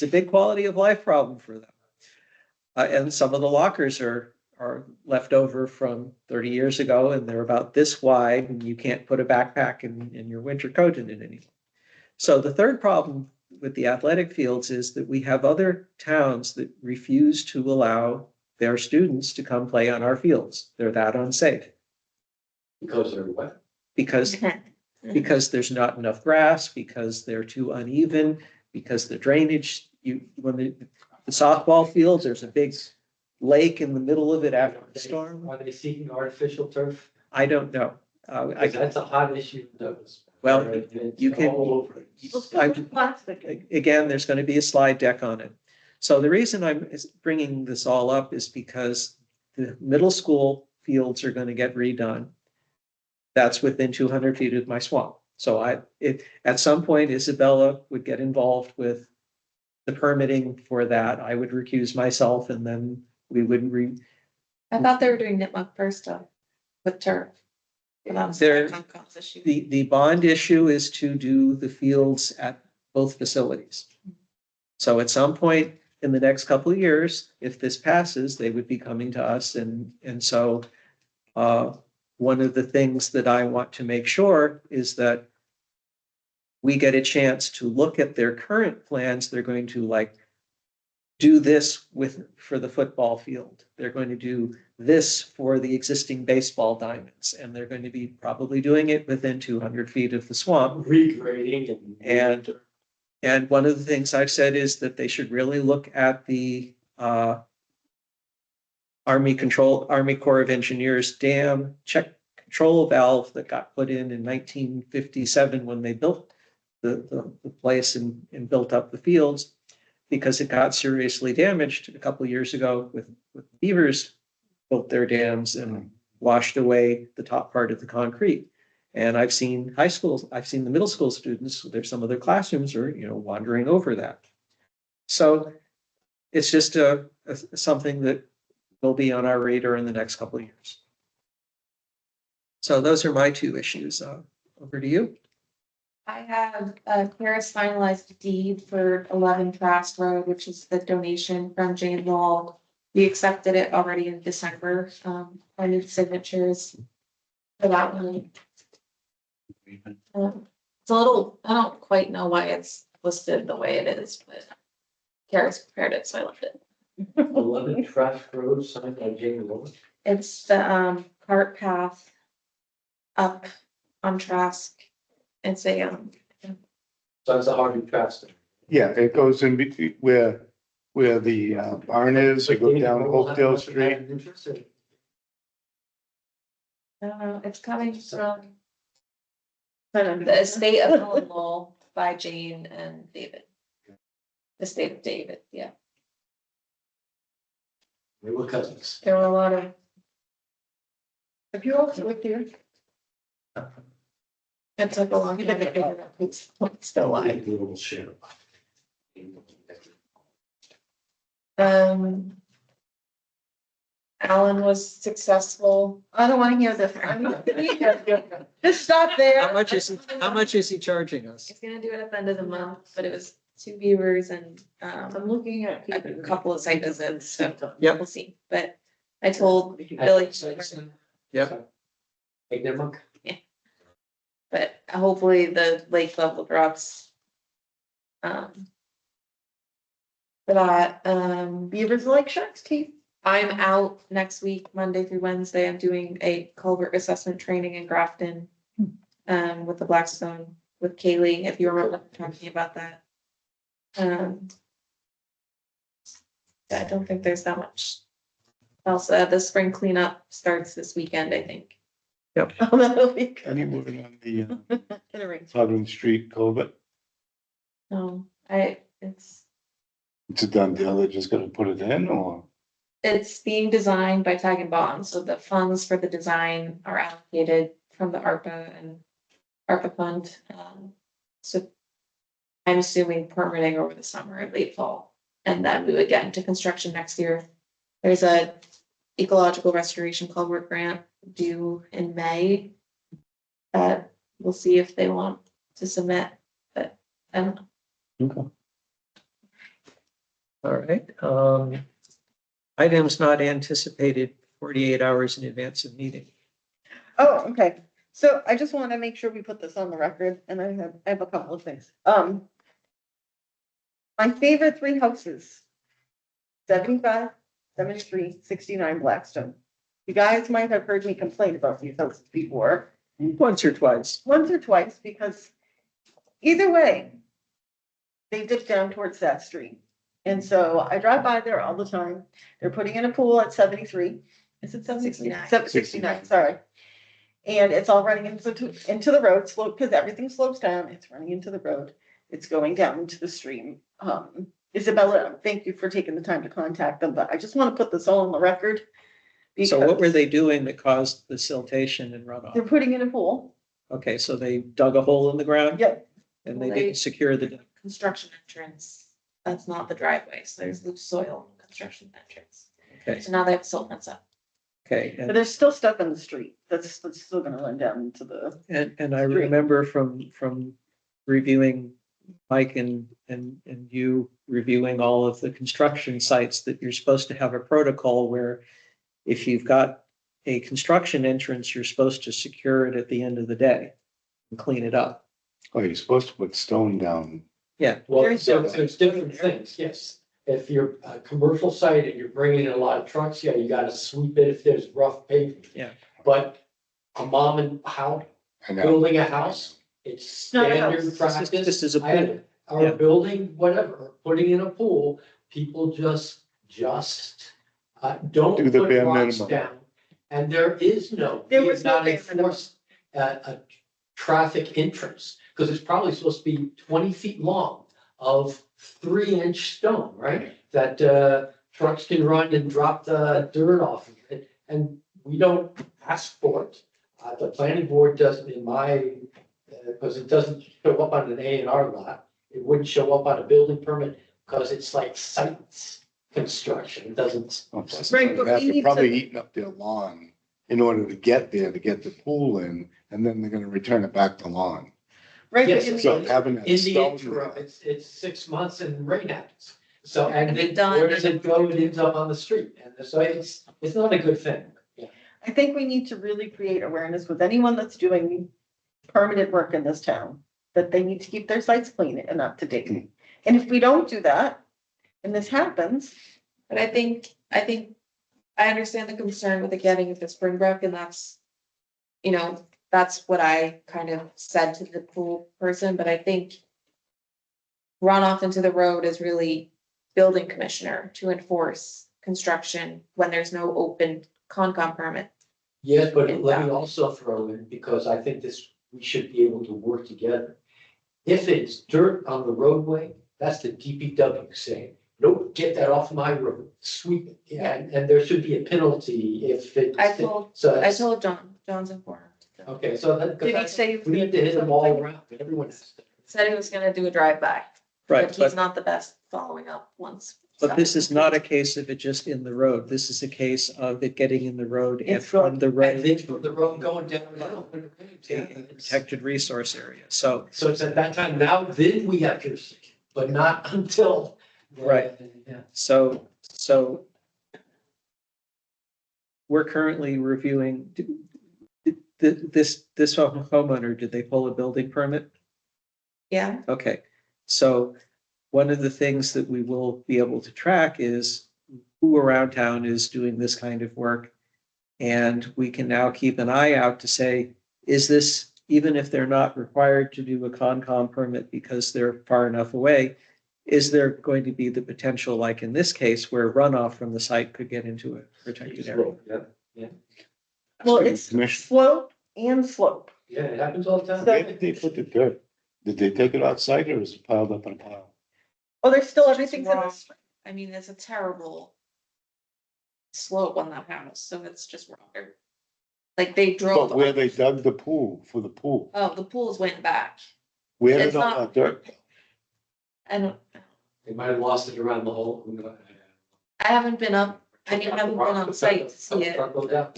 a big quality of life problem for them. And some of the lockers are left over from 30 years ago, and they're about this wide, and you can't put a backpack and your winter coat in it anymore. So the third problem with the athletic fields is that we have other towns that refuse to allow their students to come play on our fields. They're that unsafe Because they're what? because there's not enough grass, because they're too uneven, because the drainage, when the softball fields, there's a big lake in the middle of it after the storm. Are they seeking artificial turf? I don't know. Because that's a hot issue in Douglas. Well, It's you can- all over. Plastic. Again, there's going to be a slide deck on it. So the reason I'm bringing this all up is because the middle school fields are going to get redone. That's within 200 feet of my swamp. So at some point, Isabella would get involved with the permitting for that. I would recuse myself, and then we would I thought they were doing Nipmuc first though, with turf. But that's There- the Concom's issue. the bond issue is to do the fields at both facilities. So at some point in the next couple of years, if this passes, they would be coming to us, and so one of the things that I want to make sure is that we get a chance to look at their current plans. They're going to do this for the football field. They're going to do this for the existing baseball diamonds, and they're going to be probably doing it within 200 feet of the swamp. Regrading And one of the things I've said is that they should really look at the Army Corps of Engineers dam check control valve that got put in 1957 when they built the place and built up the fields, because it got seriously damaged a couple of years ago with beavers built their dams and washed away the top part of the concrete. And I've seen the middle school students, there's some of their classrooms are, wandering over that. So it's just something that will be on our radar in the next couple of years. So those are my two issues. Over to you. I have Paris finalized deed for 11 Trask Road, which is the donation from Jane Wall. We accepted it already in December. I need signatures for that one. It's a little, I don't quite know why it's listed the way it is, but Karis prepared it, so I left it. 11 Trask Road, signed by Jamie Lewis. It's the cart path up on Trask. It's a So that's a Harvey Trask. Yeah, it goes in between where the barn is, you go down Hopedale Street. it's coming from the estate of Helen Lowell by Jane and David. The estate of David, yeah. They were cousins. There were a lot of, Have you also looked here? it took a long time to figure out who's still alive. A little share. Alan was successful. I don't want to hear this. I mean, just stop there. How much is he charging us? He's gonna do it at the end of the month, but it was 2 beavers and I'm looking at. a couple of site visits, so Yep. we'll see. But I told Billy, Yep. Make them look. but hopefully the lake level drops. For that, Beavers like sharks' teeth. I'm out next week, Monday through Wednesday. I'm doing a culvert assessment training in Grafton. With the Blackstone, with Kaylee, if you remember talking about that. I don't think there's that much else. The spring cleanup starts this weekend, I think. Oh, that'll be good. Any moving on the In a ring. Southern Street culvert? It's It's a done deal. They're just gonna put it in or? being designed by Tag and Bond, so the funds for the design are allocated from the ARPA and ARPA fund. So I'm assuming permitting over the summer, late fall, and then we would get into construction next year. There's a ecological restoration culvert grant due in May. That we'll see if they want to submit, but I don't know. All right. Items not anticipated 48 hours in advance of meeting. Oh, okay. So I just want to make sure we put this on the record, and I have a couple of things. My favorite three houses, 75, 73, 69 Blackstone. You guys might have heard me complain about these houses before, Once or twice. once or twice, because either way, they dip down towards that street. And so I drive by there all the time. They're putting in a pool at 73. Is it 73? 69. 69, sorry. And it's all running into the road slope, because everything slopes down. It's running into the road. It's going down into the stream. Isabella, thank you for taking the time to contact them, but I just want to put this all on the record. So what were because they doing that caused the siltation and They're runoff? putting in a pool. Okay, so they dug a hole in the ground? Yep. And they Well, they- didn't secure the, Construction entrance, that's not the driveway, so there's loose soil in the construction entrance. okay, So now they have silt fence up. okay. But And, there's still stuff in the street that's still gonna run down into the, and I Street. remember from reviewing Mike and you reviewing all of the construction sites that you're supposed to have a protocol where if you've got a construction entrance, you're supposed to secure it at the end of the day and clean it up. Oh, you're supposed to put stone down. Yeah, Well, There's so different- there's different things, yes. If you're a commercial site and you're bringing in a lot of trucks, yeah, you gotta sweep it if there's rough pavement. Yeah. But a mom and house, I know. building a house, it's Not a standard house. practice. this is a I- pool. Or Yeah. building, whatever, putting in a pool, people just don't Do the put bare rocks minimum. down. And there is no, There we was have no not bare minimum. enforced a traffic entrance, because it's probably supposed to be 20 feet long of 3-inch stone, right? That trucks can run and drop the dirt off of it, and we don't ask for it. The planning board doesn't, in my, because it doesn't show up on an A&R lot. It wouldn't show up on a building permit because it's like site construction, it doesn't. Oh, plus Right, but they have we to need probably to- eaten up their lawn in order to get there, to get the pool in, and then they're gonna return it back to lawn. right? Yes, But in So the- having that In the stone interim, there. it's 6 months and rain happens. So, and Be then done. where does it go? It ends up on the street. And so it's not a good thing. Yeah. I think we need to really create awareness with anyone that's doing permanent work in this town, that they need to keep their sites clean and up to date. And if we don't do that, and this happens, But I think I understand the concern with it getting into Springbrook, and that's, that's what I kind of said to the pool person, but I think runoff into the road is really building commissioner to enforce construction when there's no open Concom permit. Yes, but let me also throw in, because I think we should be able to work together. If it's dirt on the roadway, that's the DPW saying, nope, get that off my road, sweep it. Yeah, and there should be a penalty if it. I told John's informed. Okay, so that. did he say? he was We gonna need to do hit them all something? around, everyone has to. Said he was gonna do a drive-by, Right, but he's but, not the best following up once. but this is not a case of it just in the road. This is a case of it getting in the road and It's from the And road then to from the road going down. a protected resource area. So, So it's at that time, now then we have jurisdiction, but not until. Right. Yeah. so we're currently reviewing, this homeowner, did they pull a building permit? Yeah, Okay, so one of the things that we will be able to track is who around town is doing this kind of work. And we can now keep an eye out to say, is this, even if they're not required to do a Concom permit because they're far enough away, is there going to be the potential, like in this case, where runoff from the site could get into a protected area? Yeah, Well, it's Commission. slope and slope. yeah, it happens all the time. So- Where did they put the dirt? Did they take it outside or is it piled up in a pile? Oh, there's still It's everything's just in wrong. this. I mean, it's a terrible slope on that house, so it's just wrong. Like they drove. But where they dug the pool for the pool, Oh, the pools went back. where did It's all not- that dirt go? I don't, They might have lost it around the hole. Who knows? I haven't been up, I mean, I haven't been on site to see it. Truck go down.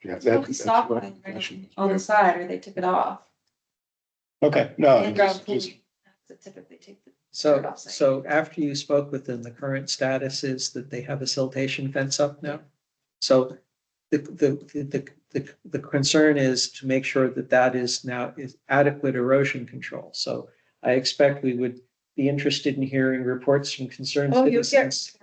Yeah, It's probably that's stopped my right impression. on the side, or they took it off. Okay, no, And ground pool, just, typically take the. So, so after you spoke with them, the current status is that they have a siltation fence up now? So the concern is to make sure that that is now is adequate erosion control. So I expect we would be interested in hearing reports from concerned Oh, you'll get citizens.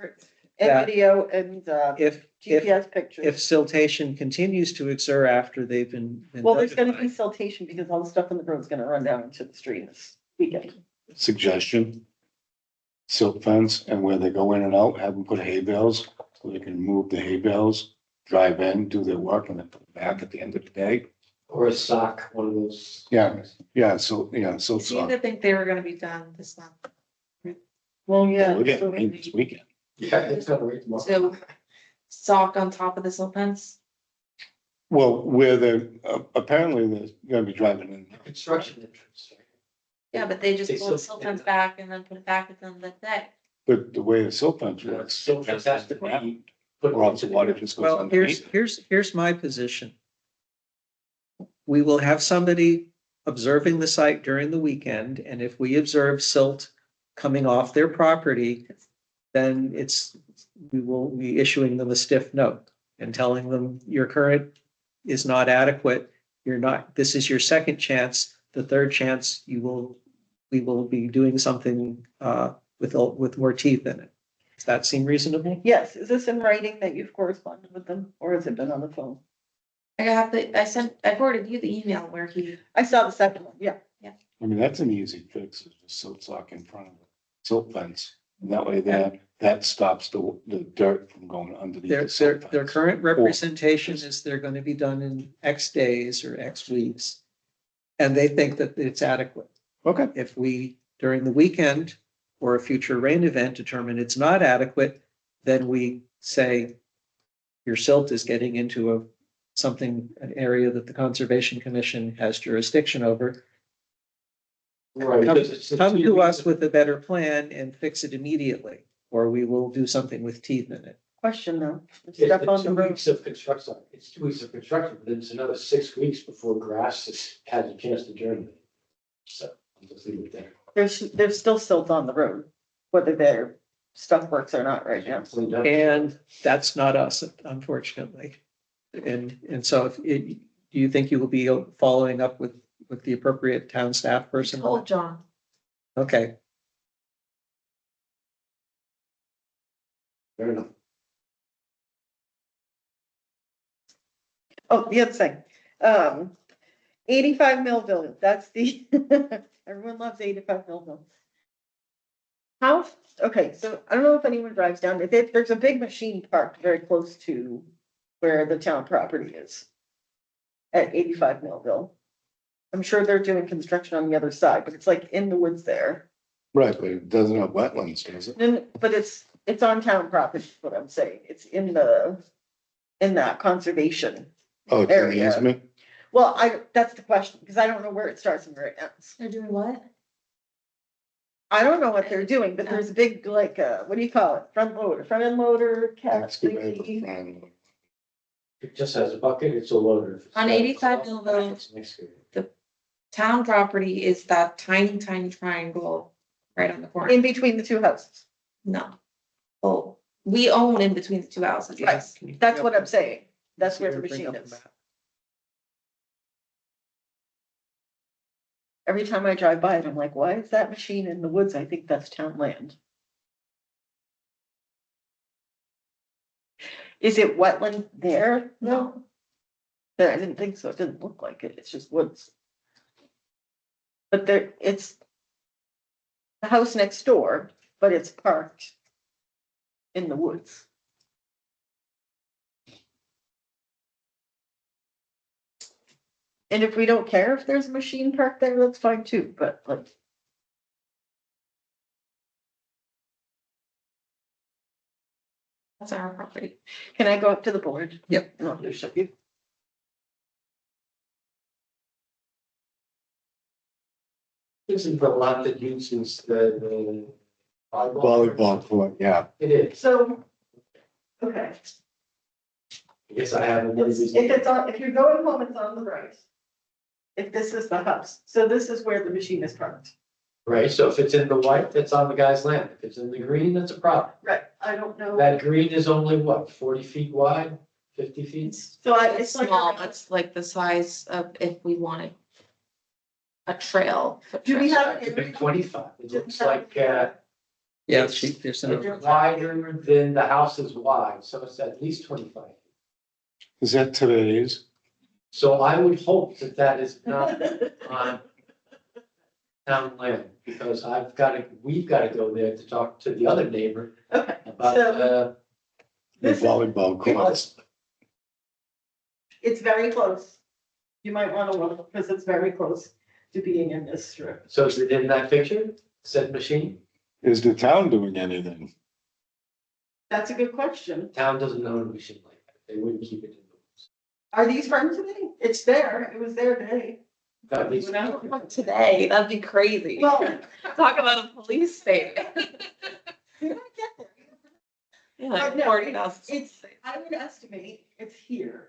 and that video and If GPS pictures. if siltation continues to occur after they've been Well, there's gonna be notified. siltation because all the stuff in the road's gonna run down into the stream this weekend. suggestion. Silk fence and where they go in and out, have them put hay bales, so they can move the hay bales, drive in, do their work and then put it back at the end of the day. Or a sock, one of those. Yeah, so. I seem to think they were gonna be done this month. Well, yeah. We're getting rain this weekend. Yeah, it's gonna rain tomorrow. So sock on top of the silt fence. Well, where they're, apparently they're gonna be driving in. Construction entrance. right? Yeah, but they just They pulled the silt- silt fence back and then put it back at the end of the day. But the way the silt fence Yeah, works. silt fence has to be put Or else the into water the- just goes Well, underneath. here's my position. We will have somebody observing the site during the weekend, and if we observe silt coming off their property, then we will be issuing them a stiff note and telling them your current is not adequate. This is your second chance. The third chance, we will be doing something with more teeth in it. Does that seem reasonable? Yes, is this in writing that you've corresponded with them, or has it been on the phone? I forwarded you the email where he, I saw the second one, yeah. I mean, that's an easy fix, is just silt sock in front of the silt fence. And that way that stops the dirt from going underneath Their, the silt their fence. current representation is they're going to be done in X days or X weeks. And they think that it's adequate. Okay, If we, during the weekend or a future rain event, determine it's not adequate, then we say your silt is getting into an area that the Conservation Commission has jurisdiction over. Right, Come because it's the come 2 to weeks us of- with a better plan and fix it immediately, or we will do something with teeth in it. Question though, It's stuff the on the 2 road. weeks of construction, it's 2 weeks of construction, but then it's another 6 weeks before grass has a chance to germinate. So, I'll just leave it there. There's still silt on the road, whether their stuff works or not right now. Cleaned up. And that's not us, unfortunately. And so do you think you will be following up with the appropriate town staff person? told John. Okay, Fair enough. Oh, the other thing, 85 Millville, that's the, everyone loves 85 Millville. How, okay, so I don't know if anyone drives down, there's a big machine parked very close to where the town property is. At 85 Millville. I'm sure they're doing construction on the other side, but it's like in the woods there. right, but it doesn't have wetlands, does it? Then, but it's on town property, is what I'm saying, it's in that conservation. Oh, it's an Area. easement? Well, that's the question, because I don't know where it starts and where it ends. They're doing what? I don't know what they're doing, but there's a big, like, what do you call it? Front end loader, cat. Excavator, thingy. front. It just has a bucket, it's a loader. On 85 Millville. It's an excavator. Town property is that tiny triangle right on the corner. In between the two houses. No. Well, we own in between the two houses, yes. That's what I'm saying. That's where the machine is. Every time I drive by it, I'm like, why is that machine in the woods? I think that's town land. Is it wetland there? No. I didn't think so. It didn't look like it. It's just woods. But there, it's the house next door, but it's parked in the woods. And if we don't care if there's a machine parked there, that's fine too, but like. That's our property. Can I go up to the board? Yep. And I'll just show you. This is the lot that uses the. Volleyball court, yeah. It is. So. Okay. I guess I have another If reason. it's on, if you're going home, it's on the right. If this is the house, so this is where the machine is parked. Right, so if it's in the white, that's on the guy's land. If it's in the green, that's a problem. Right, I don't know. That green is only what, 40 feet wide, 50 feet? So It's it's like. small, it's like the size of if we wanted a trail. foot Do we trail. have? It's a big 25. It looks like, Yeah, It's- there's some, it's wider than the house is wide, so it's at least 25. Is that today's? So I would hope that that is not on town land, because we've got to go there to talk to the other neighbor Okay, about, So- The This is- volleyball court. it's very close. You might want to look, because it's very close to being in this strip. so is it in that picture, said machine? Is the town doing anything? That's a good question. Town doesn't own a machine like that, they wouldn't keep it in the woods. Are these from today? It's there, it was there today. At least- Today, that'd be crazy. Well, Talk about a police state. you might get there. Yeah, But like no, 40,000. It's, I would estimate it's here.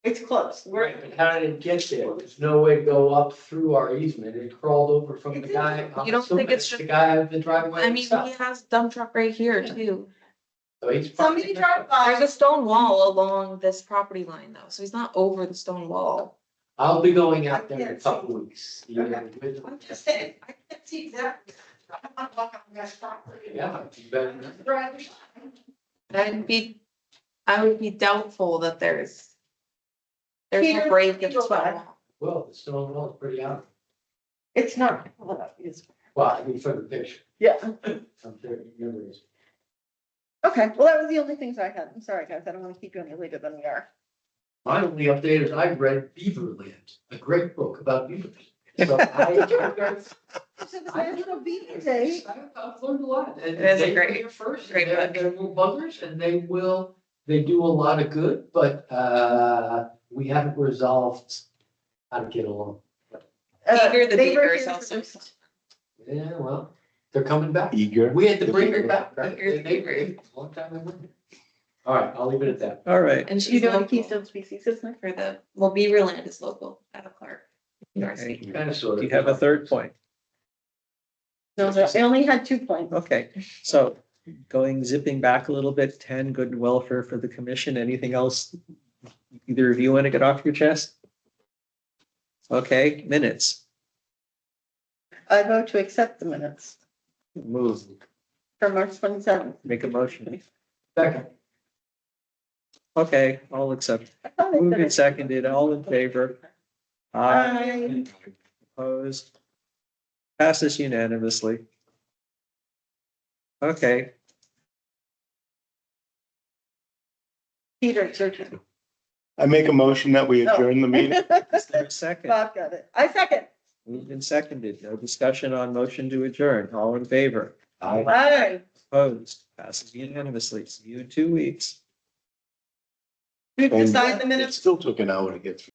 It's close. Right, but how did it get there? There's no way to go up through our easement. It crawled over from the It guy. did. I'm You don't think assuming it's the just- guy of the driveway I mean, he himself. has dump truck right here too. So he's Somebody probably- drive by. There's a stone wall along this property line though, so he's not over the stone wall. I'll be going out I there in a can't couple weeks. Okay. with- I'm just saying, I can't see exactly. I want to walk on the guy's property. Yeah, you better. Drive. I would be doubtful that there's Peter, no break in you the go stone back. wall. Well, the stone wall is pretty out. It's not, well, that is- Well, I mean, from the picture. yeah. I'm sure you remember this. Okay, well, that was the only things I had. I'm sorry, guys. I don't want to keep you any later than we are. My only update is I read Beaverland, a great book about beavers. So Did you? I. This is National Beaver Day. I've learned a lot. And It is a they great- were here first, great and they're, book. they're little buggers and they do a lot of good, but, we haven't resolved how to get along. Eager the They were beaver is here also. first. Yeah, well, they're coming back. Eager. We had to bring her back, right? Eager the They- beaver. it's a long time they weren't here. All right, I'll leave it at that. all right. And You she's doing local Keystone Species System? for the, well, Beaverland is local out of Clark. Okay. Kind of sort of. Do you have a third point? No, I only had 2 points. Okay, so going zipping back a little bit, 10, good welfare for the commission. Anything else either of you want to get off your chest? Okay, minutes. I vote to accept the minutes Move, for March 27th. make a motion. Second. Okay, I'll accept. I thought I Moved said and it. seconded, all in favor? Aye. Opposed? Passes unanimously. Okay, Peter, it's your turn. I make a motion that we adjourn the meeting. is there a second? Bob got it. I second. Moved and seconded, no discussion on motion to adjourn, all in favor? Aye. Opposed? Passes unanimously. See you in 2 weeks. We've And decided the it minutes. still took an hour to get through.